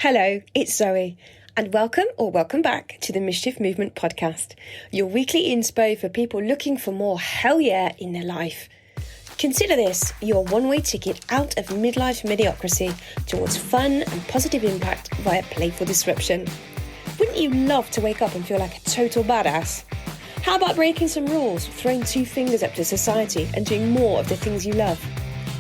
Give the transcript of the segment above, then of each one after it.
Hello, it's Zoe, and welcome back to the Mischief Movement podcast, your weekly inspo for people looking for more hell yeah in their life. Consider this your one-way ticket out of midlife mediocrity towards fun and positive impact via playful disruption. Wouldn't you love to wake up and feel like a total badass? How about breaking some rules, throwing two fingers up to society and doing more of the things you love?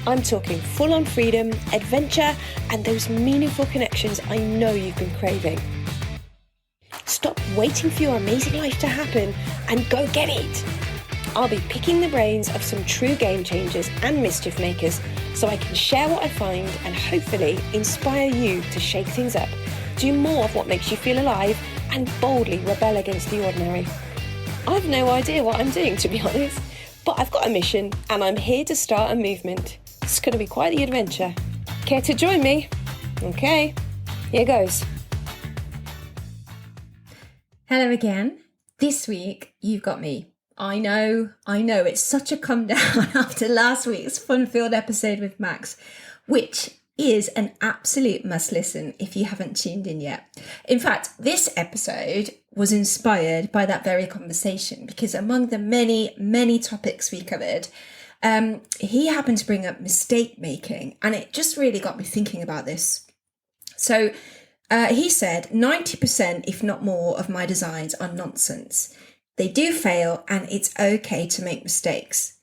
I'm talking full-on freedom, adventure, and those meaningful connections I know you've been craving. Stop waiting for your amazing life to happen and go get it! I'll be picking the brains of some true game changers and mischief makers so I can share what I find and hopefully inspire you to shake things up, do more of what makes you feel alive, and boldly rebel against the ordinary. I've no idea what I'm doing, to be honest, but I've got a mission and I'm here to start a movement. It's going to be quite the adventure. Care to join me? Okay, here goes. Hello again. This week, you've got me. I know, it's such a come down after last week's fun-filled episode with Max, which is an absolute must listen if you haven't tuned in yet. In fact, this episode was inspired by that very conversation because among the many topics we covered, he happened to bring up mistake making, and it just really got me thinking about this. So he said 90%, if not more, of my designs are nonsense. They do fail and it's okay to make mistakes.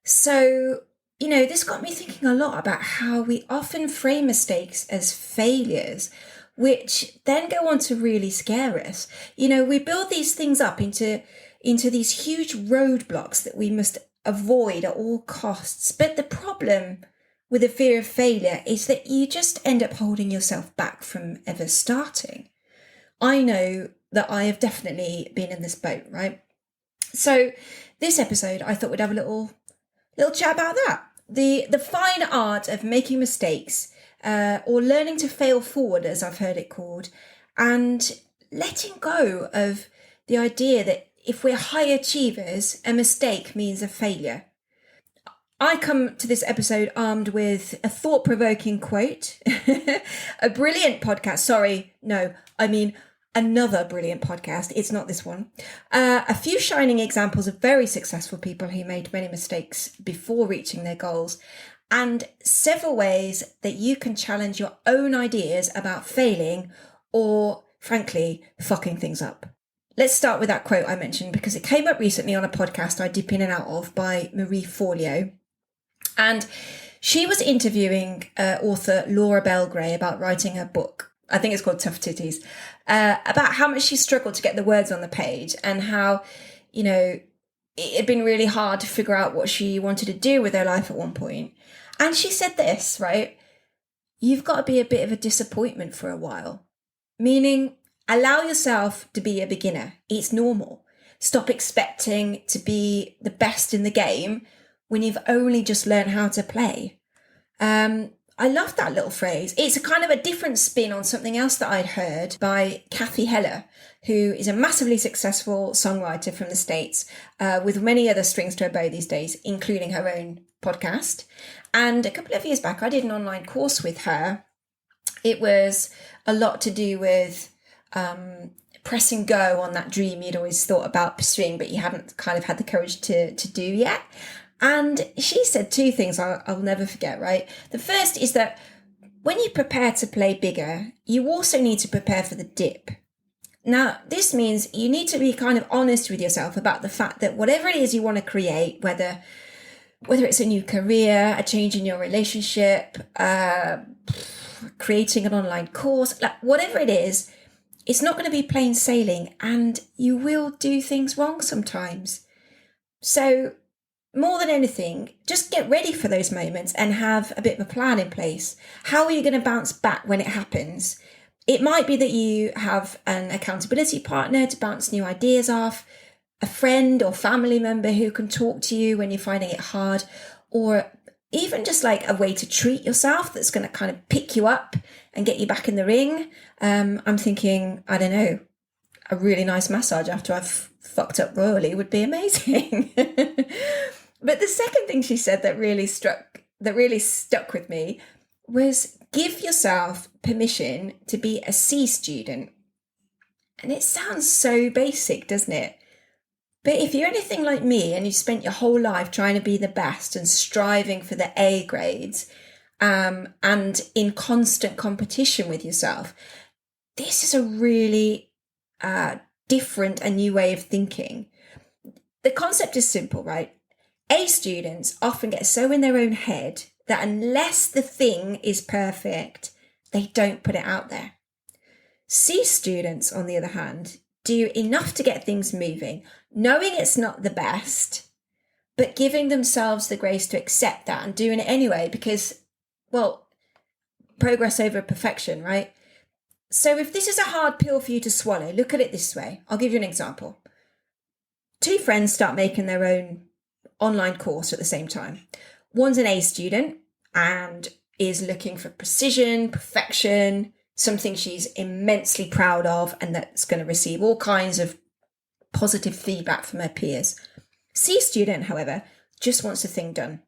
So, this got me thinking a lot about how we often frame mistakes as failures, which then go on to really scare us. We build these things up into these huge roadblocks that we must avoid at all costs. But the problem with the fear of failure is that you just end up holding yourself back from ever starting. I know that I have definitely been in this boat, right? So this episode, I thought we'd have a little chat about that. The fine art of making mistakes, or learning to fail forward, as I've heard it called, and letting go of the idea that if we're high achievers, a mistake means a failure. I come to this episode armed with a thought-provoking quote, a brilliant podcast. Another brilliant podcast. It's not this one. A few shining examples of very successful people who made many mistakes before reaching their goals, and several ways that you can challenge your own ideas about failing or, frankly, fucking things up. Let's start with that quote I mentioned because it came up recently on a podcast I dip in and out of by Marie Forleo. And she was interviewing author Laura Bell Gray about writing her book. I think it's called Tough Titties, about how much she struggled to get the words on the page and how, it had been really hard to figure out what she wanted to do with her life at one point. And she said this, right? You've got to be a bit of a disappointment for a while, meaning allow yourself to be a beginner. It's normal. Stop expecting to be the best in the game when you've only just learned how to play. I love that little phrase. It's a kind of a different spin on something else that I'd heard by Kathy Heller, who is a massively successful songwriter from the States, with many other strings to her bow these days, including her own podcast. And a couple of years back, I did an online course with her. It was a lot to do with pressing go on that dream you'd always thought about pursuing, but you hadn't kind of had the courage to do yet. And she said two things I'll never forget, right? The first is that when you prepare to play bigger, you also need to prepare for the dip. Now, this means you need to be kind of honest with yourself about the fact that whatever it is you want to create, whether it's a new career, a change in your relationship, creating an online course, like whatever it is, it's not going to be plain sailing and you will do things wrong sometimes. So more than anything, just get ready for those moments and have a bit of a plan in place. How are you going to bounce back when it happens? It might be that you have an accountability partner to bounce new ideas off, a friend or family member who can talk to you when you're finding it hard, or even just like a way to treat yourself that's going to kind of pick you up and get you back in the ring. I'm thinking, I don't know, a really nice massage after I've fucked up royally would be amazing. But the second thing she said that really stuck with me was give yourself permission to be a C student. And it sounds so basic, doesn't it? But if you're anything like me and you spent your whole life trying to be the best and striving for the A grades, and in constant competition with yourself, this is a really different and new way of thinking. The concept is simple, right? A students often get so in their own head that unless the thing is perfect, they don't put it out there. C students, on the other hand, do enough to get things moving, knowing it's not the best, but giving themselves the grace to accept that and doing it anyway because, well, progress over perfection, right? So if this is a hard pill for you to swallow, look at it this way. I'll give you an example. Two friends start making their own online course at the same time. One's an A student and is looking for precision, perfection, something she's immensely proud of and that's going to receive all kinds of positive feedback from her peers. C student, however, just wants the thing done.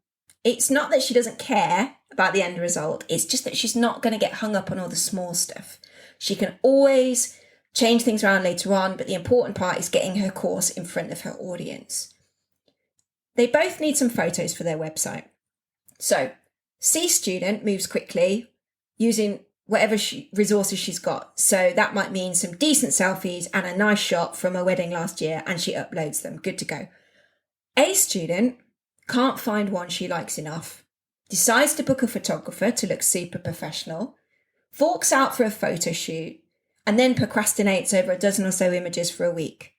It's not that she doesn't care about the end result, it's just that she's not going to get hung up on all the small stuff. She can always change things around later on, but the important part is getting her course in front of her audience. They both need some photos for their website. So C student moves quickly using whatever resources she's got. So that might mean some decent selfies and a nice shot from a wedding last year, and she uploads them. Good to go. A student can't find one she likes enough, decides to book a photographer to look super professional, forks out for a photo shoot, and then procrastinates over a dozen or so images for a week.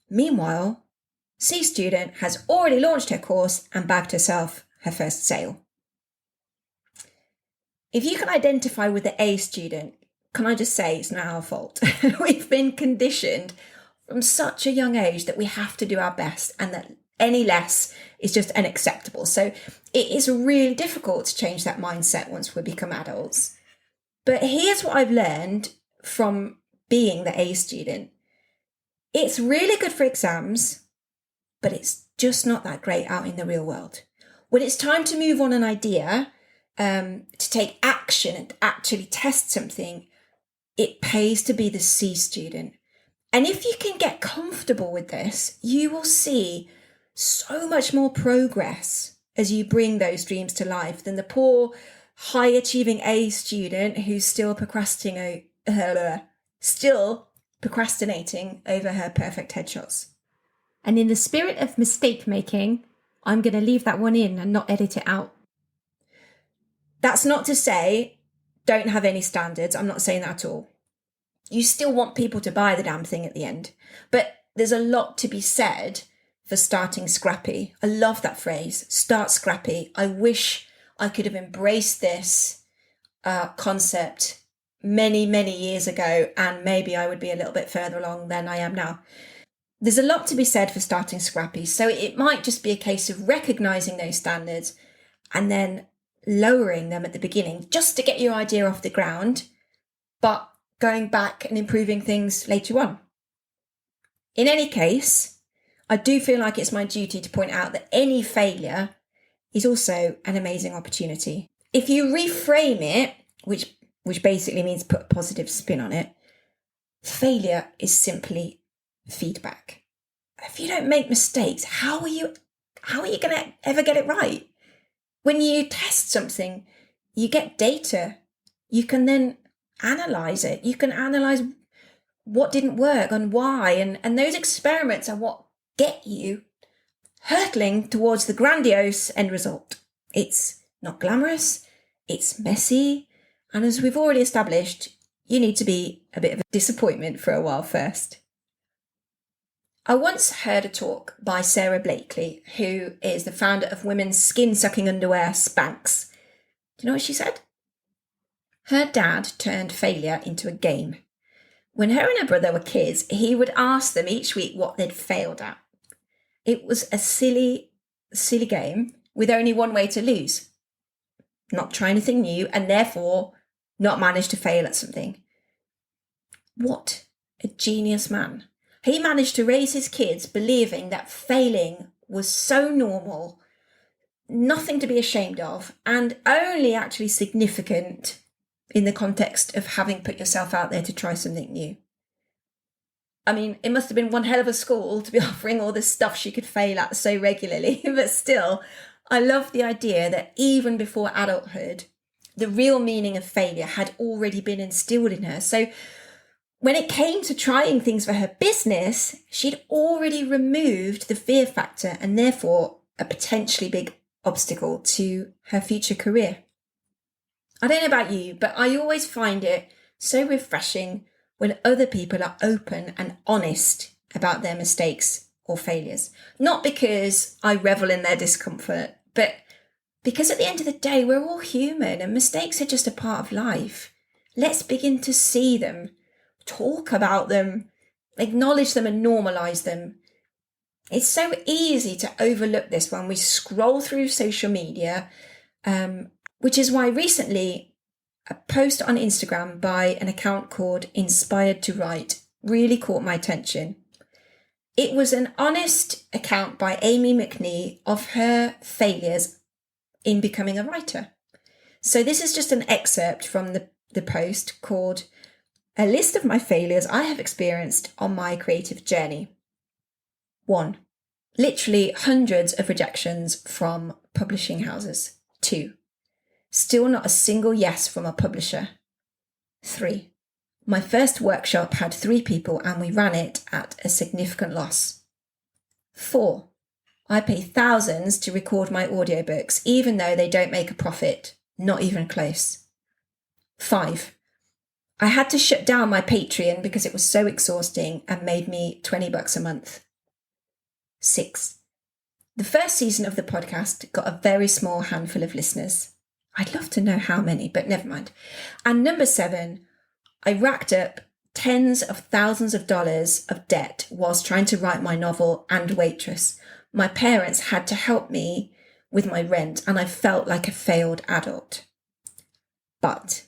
Meanwhile, C student has already launched her course and bagged herself her first sale. If you can identify with the A student, can I just say it's not our fault? We've been conditioned from such a young age that we have to do our best and that any less is just unacceptable. So it is really difficult to change that mindset once we become adults. But here's what I've learned from being the A student. It's really good for exams, but it's just not that great out in the real world. When it's time to move on an idea, to take action and actually test something, it pays to be the C student. And if you can get comfortable with this, you will see so much more progress as you bring those dreams to life than the poor, high-achieving A student who's still procrastinating over her perfect headshots. And in the spirit of mistake making, I'm going to leave that one in and not edit it out. That's not to say don't have any standards. I'm not saying that at all. You still want people to buy the damn thing at the end. But there's a lot to be said for starting scrappy. I love that phrase, start scrappy. I wish I could have embraced this concept many, many years ago, and maybe I would be a little bit further along than I am now. There's a lot to be said for starting scrappy. So it might just be a case of recognizing those standards and then lowering them at the beginning just to get your idea off the ground, but going back and improving things later on. In any case, I do feel like it's my duty to point out that any failure is also an amazing opportunity. If you reframe it, which basically means put a positive spin on it, failure is simply feedback. If you don't make mistakes, how are you going to ever get it right? When you test something, you get data. You can then analyze it. You can analyze what didn't work and why. And those experiments are what get you hurtling towards the grandiose end result. It's not glamorous. It's messy. And as we've already established, you need to be a bit of a disappointment for a while first. I once heard a talk by Sarah Blakely, who is the founder of women's skin-sucking underwear Spanx. Do you know what she said? Her dad turned failure into a game. When her and her brother were kids, he would ask them each week what they'd failed at. It was a silly, silly game with only one way to lose. Not try anything new and therefore not manage to fail at something. What a genius man. He managed to raise his kids believing that failing was so normal nothing to be ashamed of, and only actually significant in the context of having put yourself out there to try something new. I mean, it must have been one hell of a school to be offering all this stuff she could fail at so regularly, but still, I love the idea that even before adulthood, the real meaning of failure had already been instilled in her. So when it came to trying things for her business, she'd already removed the fear factor and therefore a potentially big obstacle to her future career. I don't know about you, but I always find it so refreshing when other people are open and honest about their mistakes or failures. Not because I revel in their discomfort, but because at the end of the day, we're all human and mistakes are just a part of life. Let's begin to see them, talk about them, acknowledge them and normalize them. It's so easy to overlook this when we scroll through social media, which is why recently a post on Instagram by an account called Inspired to Write really caught my attention. It was an honest account by Amy McNee of her failures in becoming a writer. So this is just an excerpt from the post called A List of My Failures I Have Experienced on My Creative Journey. 1. Literally hundreds of rejections from publishing houses. 2. Still not a single yes from a publisher. 3. My first workshop had 3 people and we ran it at a significant loss. 4. I pay thousands to record my audiobooks even though they don't make a profit, not even close. 5. I had to shut down my Patreon because it was so exhausting and made me $20 a month. 6. The first season of the podcast got a very small handful of listeners. I'd love to know how many, but never mind. And number 7, I racked up tens of thousands of dollars of debt whilst trying to write my novel and Waitress. My parents had to help me with my rent and I felt like a failed adult. But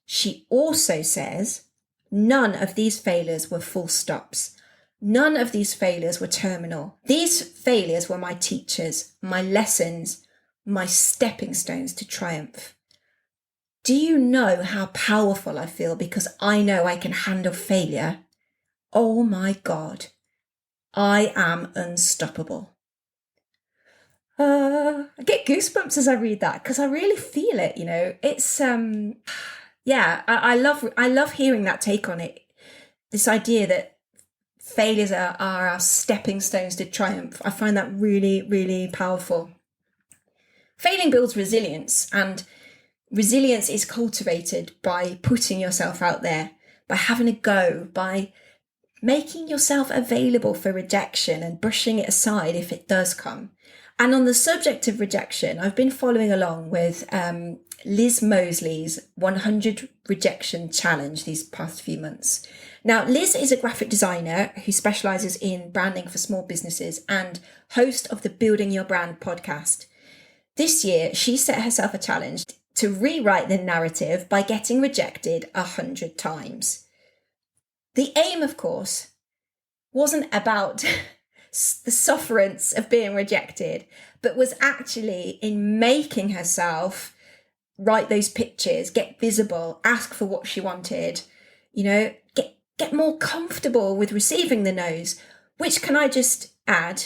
she also says none of these failures were full stops. None of these failures were terminal. These failures were my teachers, my lessons, my stepping stones to triumph. Do you know how powerful I feel because I know I can handle failure? Oh my God, I am unstoppable. I get goosebumps as I read that because I really feel it, It's, I love hearing that take on it. This idea that failures are our stepping stones to triumph. I find that really, really powerful. Failing builds resilience, and resilience is cultivated by putting yourself out there, by having a go, by making yourself available for rejection and brushing it aside if it does come. And on the subject of rejection, I've been following along with Liz Mosley's 100 Rejection Challenge these past few months. Now, Liz is a graphic designer who specialises in branding for small businesses and host of the Building Your Brand podcast. This year, she set herself a challenge to rewrite the narrative by getting rejected 100 times. The aim, of course, wasn't about the sufferance of being rejected, but was actually in making herself write those pitches, get visible, ask for what she wanted, get more comfortable with receiving the no's, which, can I just add,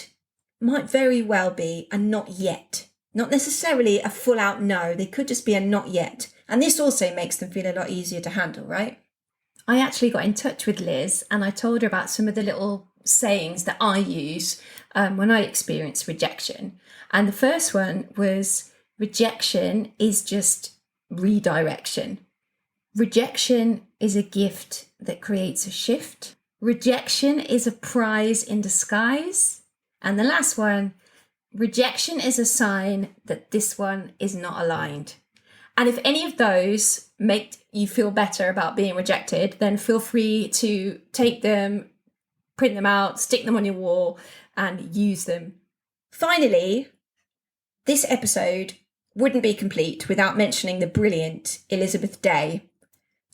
might very well be a not yet. Not necessarily a full out no, they could just be a not yet. And this also makes them feel a lot easier to handle, right? I actually got in touch with Liz and I told her about some of the little sayings that I use when I experience rejection. And the first one was, rejection is just redirection. Rejection is a gift that creates a shift. Rejection is a prize in disguise. And the last one, rejection is a sign that this one is not aligned. And if any of those make you feel better about being rejected, then feel free to take them, print them out, stick them on your wall and use them. Finally, this episode wouldn't be complete without mentioning the brilliant Elizabeth Day,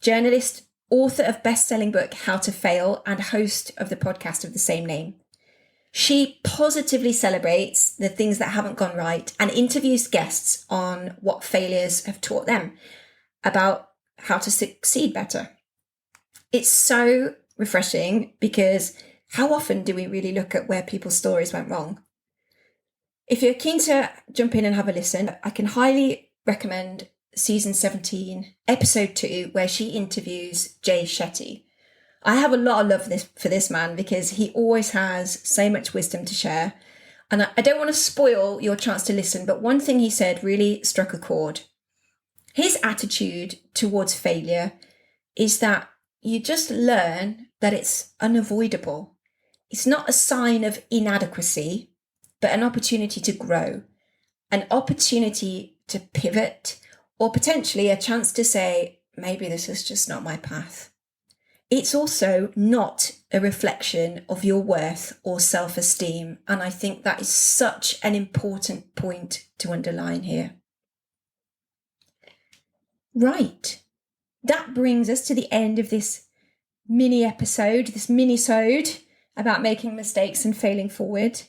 journalist, author of best-selling book How to Fail and host of the podcast of the same name. She positively celebrates the things that haven't gone right and interviews guests on what failures have taught them about how to succeed better. It's so refreshing because how often do we really look at where people's stories went wrong? If you're keen to jump in and have a listen, I can highly recommend season 17, episode 2, where she interviews Jay Shetty. I have a lot of love for this man because he always has so much wisdom to share. And I don't want to spoil your chance to listen, but one thing he said really struck a chord. His attitude towards failure is that you just learn that it's unavoidable. It's not a sign of inadequacy, but an opportunity to grow, an opportunity to pivot, or potentially a chance to say, maybe this is just not my path. It's also not a reflection of your worth or self-esteem. And I think that is such an important point to underline here. Right. That brings us to the end of this mini-sode about making mistakes and failing forward.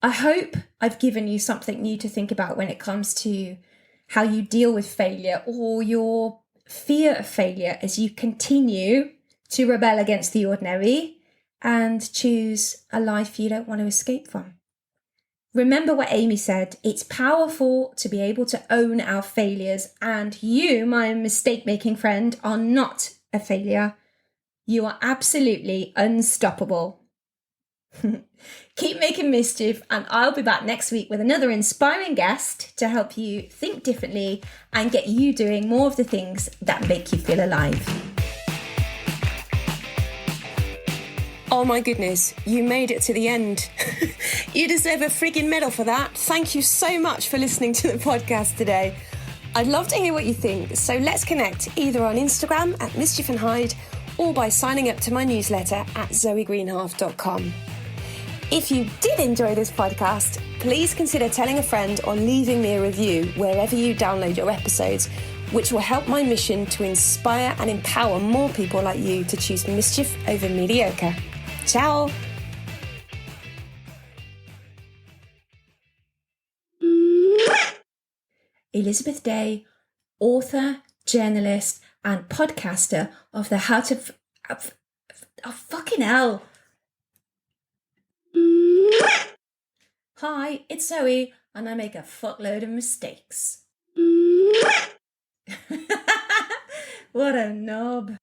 I hope I've given you something new to think about when it comes to how you deal with failure or your fear of failure as you continue to rebel against the ordinary and choose a life you don't want to escape from. Remember what Amy said, it's powerful to be able to own our failures, and you, my mistake-making friend, are not a failure. You are absolutely unstoppable. Keep making mischief, and I'll be back next week with another inspiring guest to help you think differently and get you doing more of the things that make you feel alive. Oh my goodness, you made it to the end. You deserve a frigging medal for that. Thank you so much for listening to the podcast today. I'd love to hear what you think, so let's connect either on Instagram at Mischief and Hide or by signing up to my newsletter at zoegreenhalf.com. If you did enjoy this podcast, please consider telling a friend or leaving me a review wherever you download your episodes, which will help my mission to inspire and empower more people like you to choose mischief over mediocre. Ciao! Elizabeth Day, author, journalist, and podcaster of the How to... fucking hell! Hi, it's Zoe, and I make a fuckload of mistakes. What a knob.